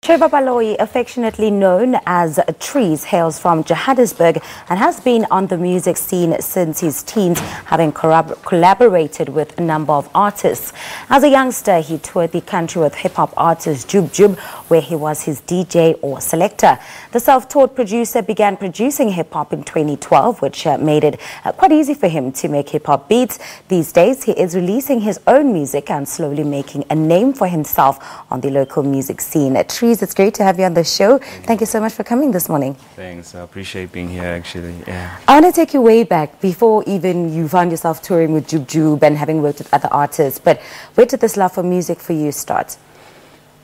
Trevor Baloyi, affectionately known as Treez, hails from Johannesburg and has been on the music scene since his teens, having collaborated with a number of artists. As a youngster, he toured the country with hip-hop artist Jub Jub, where he was his DJ or selector. The self-taught producer began producing hip-hop in 2012, which made it quite easy for him to make hip-hop beats. These days, he is releasing his own music and slowly making a name for himself on the local music scene. Treez, it's great to have you on the show. Thank you so much for coming this morning. Thanks. I appreciate being here, actually. Yeah. I want to take you way back before even you found yourself touring with Jub Jub and having worked with other artists. But where did this love for music for you start?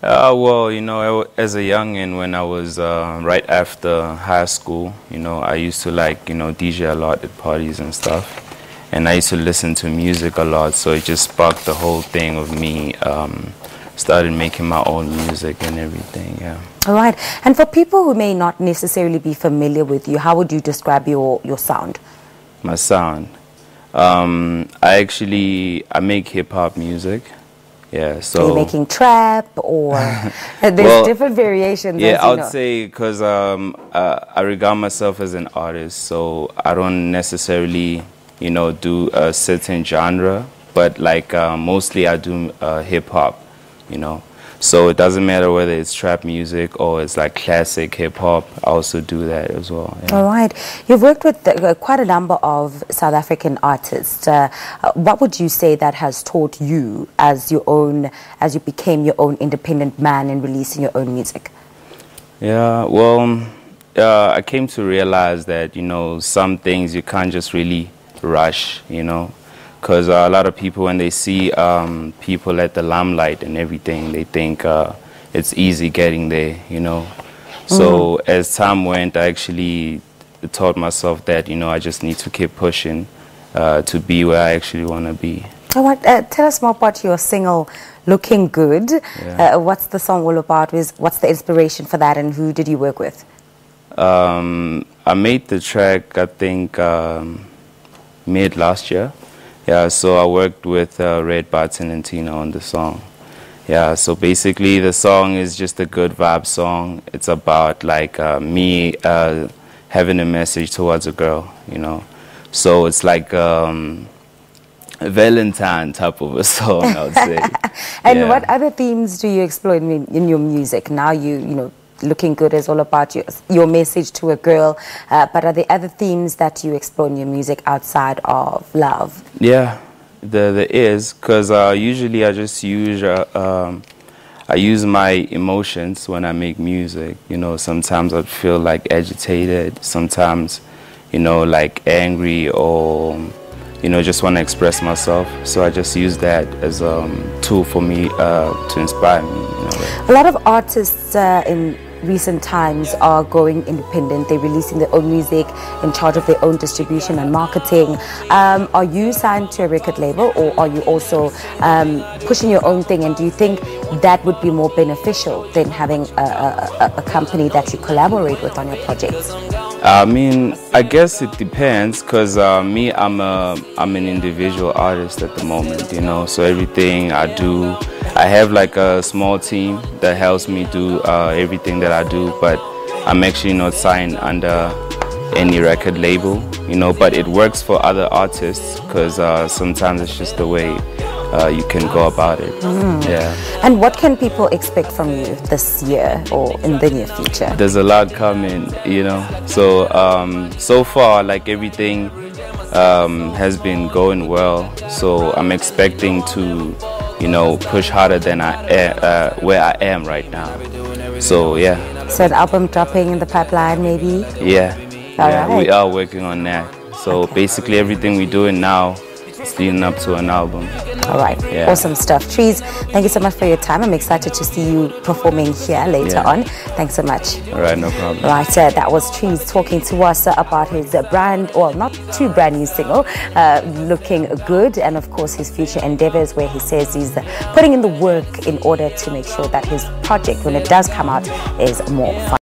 Well, you know, as a youngin', when I was right after high school, you know, I used to DJ a lot at parties and stuff. And I used to listen to music a lot, so it just sparked the whole thing of me started making my own music and everything, yeah. All right. And for people who may not necessarily be familiar with you, how would you describe your sound? My sound? I make hip-hop music. Yeah, so... Are you making trap or... There's well, different variations. Yeah, I would say because I regard myself as an artist, so I don't necessarily, you know, do a certain genre, but like mostly I do hip-hop. You know, so it doesn't matter whether it's trap music or it's like classic hip-hop. I also do that as well. Yeah. All right. You've worked with quite a number of South African artists. What would you say that has taught you as you became your own independent man and releasing your own music? Yeah, well, I came to realize that, you know, some things you can't just really rush, you know. Because a lot of people, when they see people at the limelight and everything, they think it's easy getting there, you know. So as time went, I actually taught myself that, you know, I just need to keep pushing to be where I actually want to be. Tell us more about your single, Looking Good. Yeah. What's the song all about? What's the inspiration for that, and who did you work with? I made the track, I think, mid last year. Yeah, so I worked with Red Barton and Tina on the song. Yeah, so basically the song is just a good vibe song. It's about like me having a message towards a girl, you know. So it's like a Valentine type of a song, I would say. And yeah. What other themes do you explore in your music? Now you know, Looking Good is all about your message to a girl, but are there other themes that you explore in your music outside of love? Yeah, there is, because usually I just use I use my emotions when I make music. You know, sometimes I feel like agitated, sometimes, you know, like angry, or you know, just want to express myself. So I just use that as a tool for me to inspire me. You know. A lot of artists in recent times are going independent. They're releasing their own music, in charge of their own distribution and marketing. Are you signed to a record label, or are you also pushing your own thing? And do you think that would be more beneficial than having a company that you collaborate with on your projects? I mean, I guess it depends, because me, I'm an individual artist at the moment, you know, so everything I do, I have like a small team that helps me do everything that I do, but I'm actually not signed under any record label, you know, but it works for other artists, because sometimes it's just the way you can go about it. Yeah. And what can people expect from you this year or in the near future? There's a lot coming, you know. So so far, like, everything has been going well. So I'm expecting to, you know, push harder than where I am right now. So yeah. So an album dropping in the pipeline, maybe? Yeah. All yeah, right. We are working on that. So basically everything we're doing now is leading up to an album. All right, yeah. Awesome stuff. Treez, thank you so much for your time. I'm excited to see you performing here later on. Thanks so much. All right, no problem. Right, that was Treez talking to us about his not too brand new single, Looking Good, and of course his future endeavors, where he says he's putting in the work in order to make sure that his project, when it does come out, is more fun.